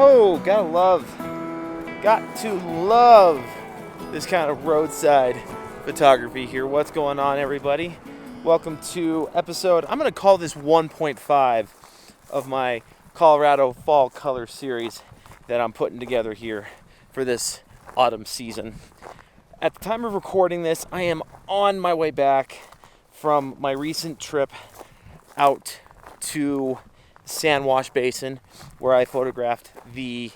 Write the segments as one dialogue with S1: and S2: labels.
S1: Oh, got to love this kind of roadside photography here. What's going on, everybody? Welcome to episode, I'm going to call this 1.5 of my Colorado Fall Color Series that I'm putting together here for this autumn season. At the time of recording this, I am on my way back from my recent trip out to Sand Wash Basin, where I photographed the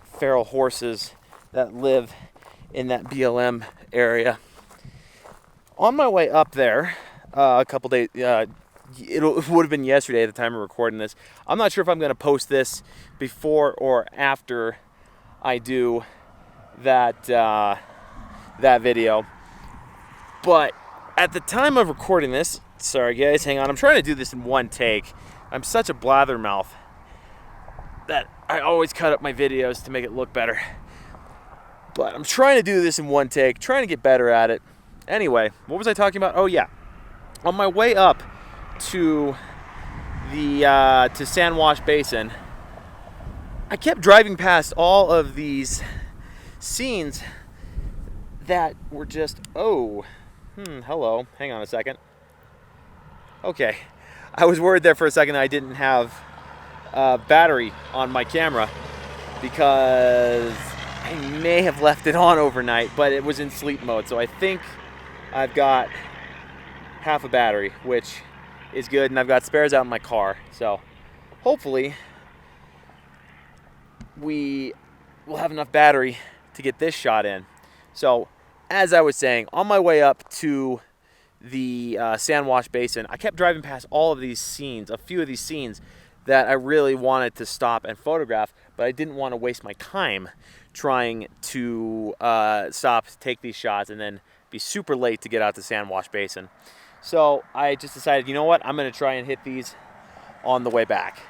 S1: feral horses that live in that BLM area. On my way up there, a couple days, it would have been yesterday at the time of recording this. I'm not sure if I'm going to post this before or after I do that video. But at the time of recording this, sorry guys, hang on. I'm trying to do this in one take. I'm such a blathermouth that I always cut up my videos to make it look better. But I'm trying to do this in one take, trying to get better at it. Anyway, what was I talking about? Oh yeah, on my way up to the Sand Wash Basin, I kept driving past all of these scenes that were just, hello, hang on a second. Okay, I was worried there for a second I didn't have battery on my camera because I may have left it on overnight, but it was in sleep mode, so I think I've got half a battery, which is good, and I've got spares out in my car, so hopefully we will have enough battery to get this shot in. So as I was saying, on my way up to the Sand Wash Basin, I kept driving past all of these scenes, a few of these scenes that I really wanted to stop and photograph, but I didn't want to waste my time trying to stop, take these shots, and then be super late to get out to Sand Wash Basin. So I just decided, you know what, I'm going to try and hit these on the way back.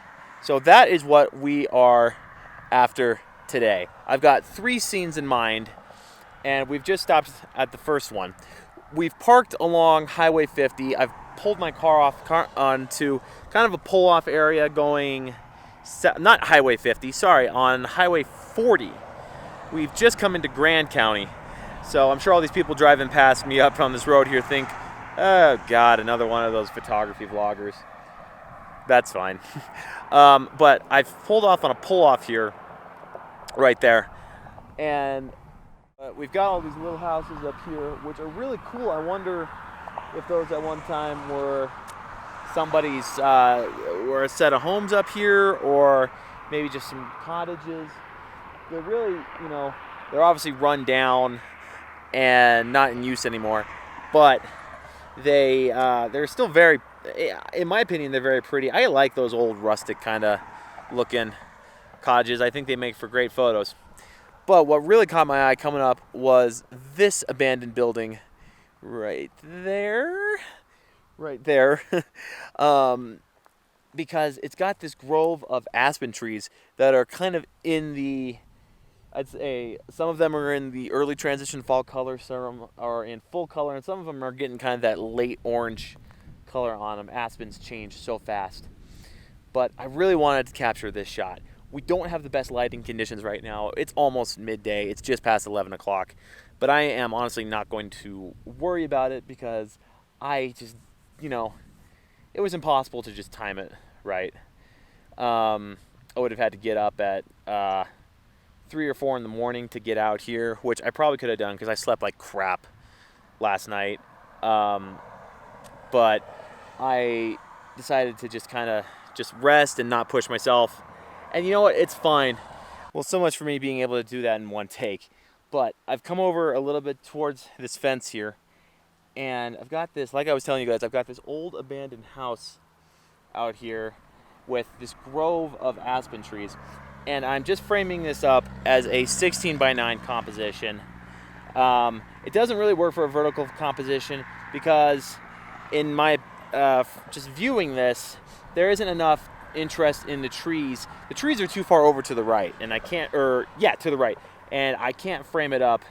S1: So that is what we are after today. I've got 3 scenes in mind, and we've just stopped at the first one. We've parked along Highway 50. I've pulled my car onto kind of a pull-off area going, not Highway 50, sorry, on Highway 40. We've just come into Grand County. So I'm sure all these people driving past me up on this road here think, oh God, another one of those photography vloggers. That's fine. But I've pulled off on a pull-off here, right there. And we've got all these little houses up here, which are really cool. I wonder if those at one time were somebody's, were a set of homes up here, or maybe just some cottages. They're really, they're obviously run down and not in use anymore, but they're still very, in my opinion, they're very pretty. I like those old rustic kind of looking cottages. I think they make for great photos. But what really caught my eye coming up was this abandoned building right there. Because it's got this grove of aspen trees that are kind of in the, I'd say, some of them are in the early transition fall color, some are in full color, and some of them are getting kind of that late orange color on them. Aspens change so fast. But I really wanted to capture this shot. We don't have the best lighting conditions right now. It's almost midday. It's just past 11 o'clock. But I am honestly not going to worry about it because I just, it was impossible to just time it right. I would have had to get up at 3 or 4 in the morning to get out here, which I probably could have done because I slept like crap last night. But I decided to just kind of just rest and not push myself. And you know what? It's fine. Well, so much for me being able to do that in one take. But I've come over a little bit towards this fence here, and I've got this, like I was telling you guys, I've got this old abandoned house out here with this grove of aspen trees. And I'm just framing this up as a 16:9 composition. It doesn't really work for a vertical composition because in my just viewing this, there isn't enough interest in the trees. The trees are too far over to the right, and I can't, to the right, and I can't frame it up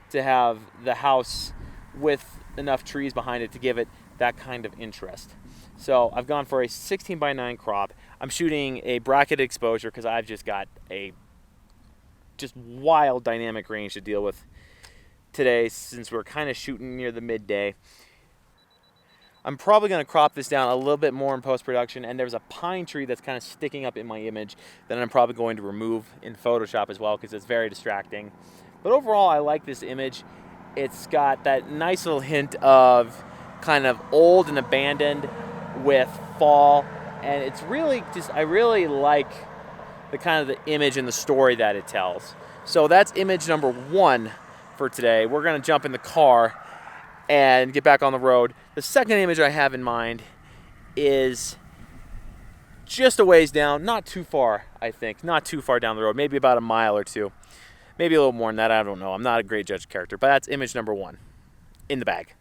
S1: to have the house with enough trees behind it to give it that kind of interest. So I've gone for a 16:9 crop. I'm shooting a bracketed exposure because I've just got a just wild dynamic range to deal with today since we're kind of shooting near the midday. I'm probably going to crop this down a little bit more in post-production, and there's a pine tree that's kind of sticking up in my image that I'm probably going to remove in Photoshop as well because it's very distracting. But overall, I like this image. It's got that nice little hint of kind of old and abandoned with fall, and it's really just, I really like the kind of the image and the story that it tells. So that's image number 1 for today. We're going to jump in the car and get back on the road. The second image I have in mind is just a ways down, not too far, I think, not too far down the road, maybe about a mile or two, maybe a little more than that, I don't know. I'm not a great judge of character, but that's image number 1 in the bag.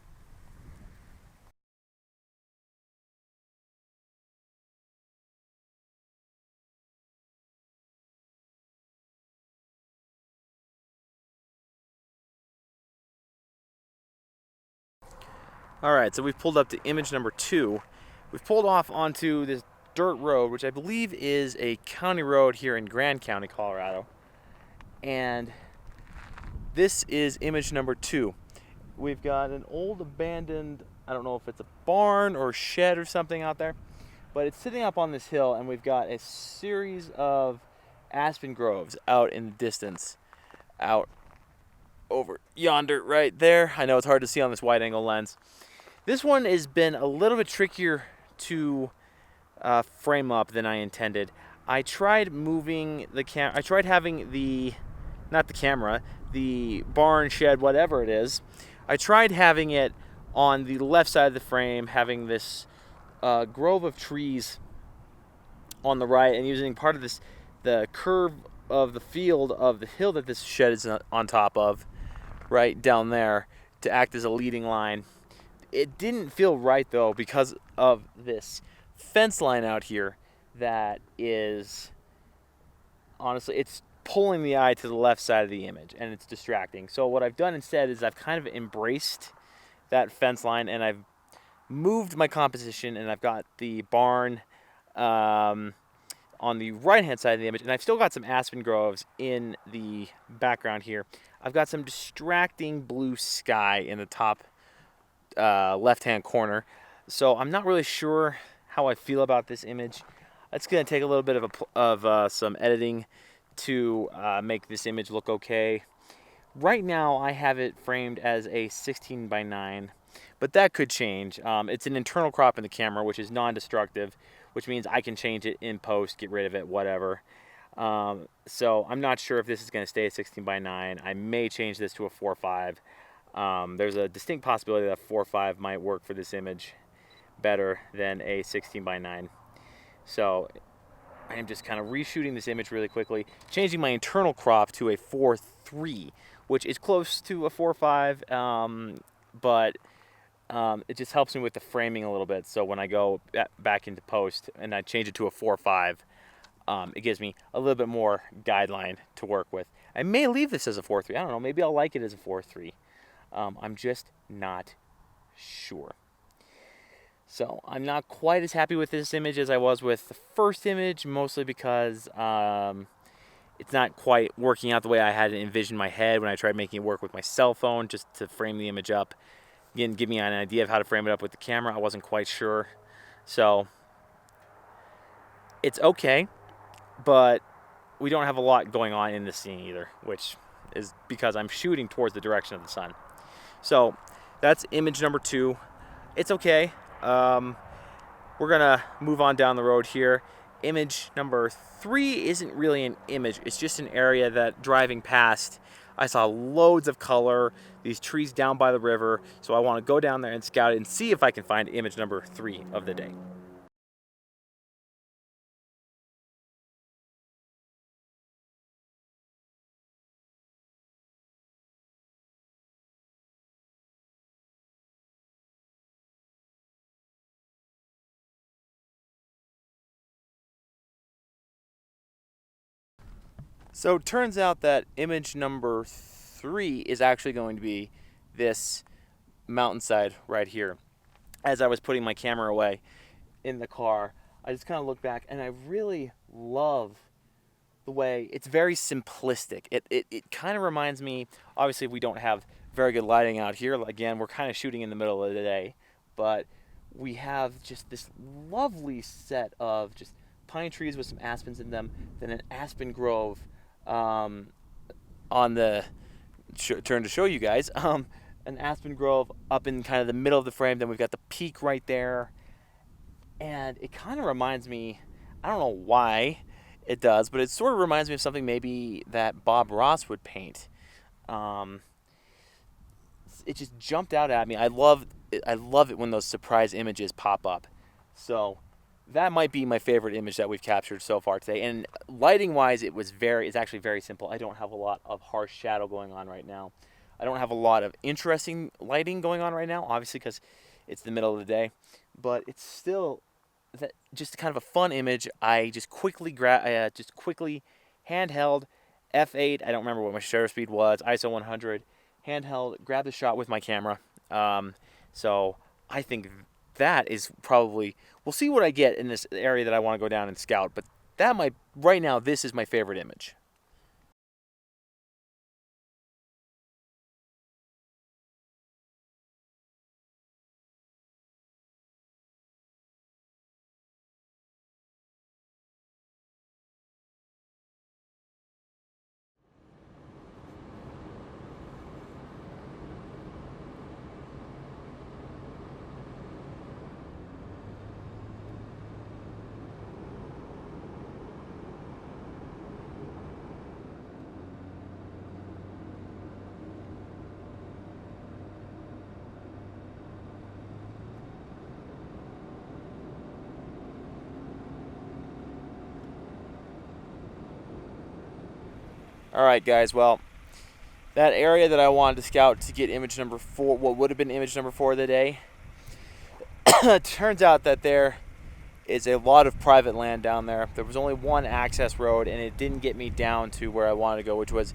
S1: All right, so we've pulled up to image number 2. We've pulled off onto this dirt road, which I believe is a county road here in Grand County, Colorado. And this is image number 2. We've got an old abandoned, I don't know if it's a barn or shed or something out there, but it's sitting up on this hill, and we've got a series of aspen groves out in the distance, out over yonder right there. I know it's hard to see on this wide angle lens. This one has been a little bit trickier to frame up than I intended. I tried moving the I tried having not the camera, the barn, shed, whatever it is. I tried having it on the left side of the frame, having this grove of trees on the right, and using part of the curve of the field of the hill that this shed is on top of, right down there, to act as a leading line. It didn't feel right though because of this fence line out here that is, honestly, it's pulling the eye to the left side of the image and it's distracting. So what I've done instead is I've kind of embraced that fence line and I've moved my composition, and I've got the barn on the right hand side of the image, and I've still got some aspen groves in the background here. I've got some distracting blue sky in the top left-hand corner, so I'm not really sure how I feel about this image. It's going to take a little bit of some editing to make this image look okay. Right now, I have it framed as a 16 by 9, but that could change. It's an internal crop in the camera, which is non-destructive, which means I can change it in post, get rid of it, whatever. So I'm not sure if this is going to stay a 16 by 9. I may change this to a 4:5. There's a distinct possibility that 4:5 might work for this image better than a 16 by 9. So I am just kind of reshooting this image really quickly, changing my internal crop to a 4:3, which is close to a 4:5, but it just helps me with the framing a little bit. So when I go back into post and I change it to a 4:5, it gives me a little bit more guideline to work with. I may leave this as a 4:3. I don't know. Maybe I'll like it as a 4:3. I'm just not sure. So I'm not quite as happy with this image as I was with the first image, mostly because it's not quite working out the way I had it envisioned in my head when I tried making it work with my cell phone just to frame the image up. Again, give me an idea of how to frame it up with the camera. I wasn't quite sure. So it's okay, but we don't have a lot going on in this scene either, which is because I'm shooting towards the direction of the sun. So that's image number 2. It's okay. We're gonna move on down the road here. Image number 3 isn't really an image. It's just an area that driving past, I saw loads of color, these trees down by the river. So I want to go down there and scout it and see if I can find image number 3 of the day. So it turns out that image number 3 is actually going to be this mountainside right here. As I was putting my camera away in the car, I just kind of looked back and I really love the way it's very simplistic. It kind of reminds me, obviously we don't have very good lighting out here. Again, we're kind of shooting in the middle of the day, but we have just this lovely set of just pine trees with some aspens in them, then an aspen grove on the turn to show you guys. An aspen grove up in kind of the middle of the frame. Then we've got the peak right there, and it kind of reminds me, I don't know why it does, but it sort of reminds me of something maybe that Bob Ross would paint. It just jumped out at me. I love it when those surprise images pop up. So that might be my favorite image that we've captured so far today. And lighting wise, it's actually very simple. I don't have a lot of harsh shadow going on right now. I don't have a lot of interesting lighting going on right now, obviously because it's the middle of the day, but it's still just kind of a fun image. I just quickly handheld f8. I don't remember what my shutter speed was. ISO 100. Handheld, grab the shot with my camera. So I think that is probably, we'll see what I get in this area that I want to go down and scout, but right now, this is my favorite image. All right, guys, well, that area that I wanted to scout to get image number 4, what would have been image number 4 of the day, turns out that there is a lot of private land down there. There was only one access road, and it didn't get me down to where I wanted to go, which was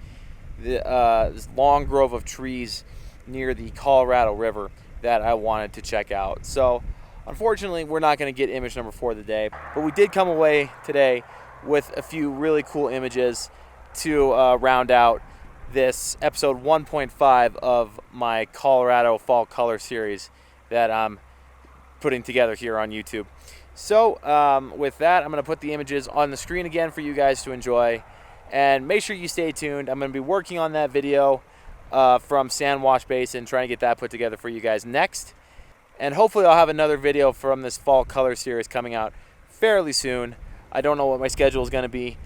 S1: this long grove of trees near the Colorado River that I wanted to check out. So, unfortunately, we're not going to get image number 4 of the day, but we did come away today with a few really cool images to round out this episode 1.5 of my Colorado Fall Color series that I'm putting together here on YouTube. So with that, I'm going to put the images on the screen again for you guys to enjoy, and make sure you stay tuned. I'm going to be working on that video from Sandwash Basin, trying to get that put together for you guys next, and hopefully I'll have another video from this Fall Color series coming out fairly soon. I don't know what my schedule is going to be,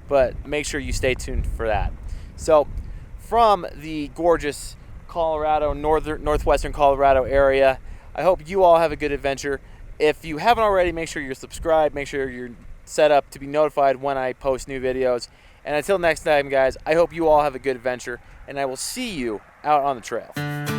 S1: but make sure you stay tuned for that. So from the gorgeous Colorado, northwestern Colorado area, I hope you all have a good adventure. If you haven't already, make sure you're subscribed, make sure you're set up to be notified when I post new videos. And until next time, guys, I hope you all have a good adventure, and I will see you out on the trail.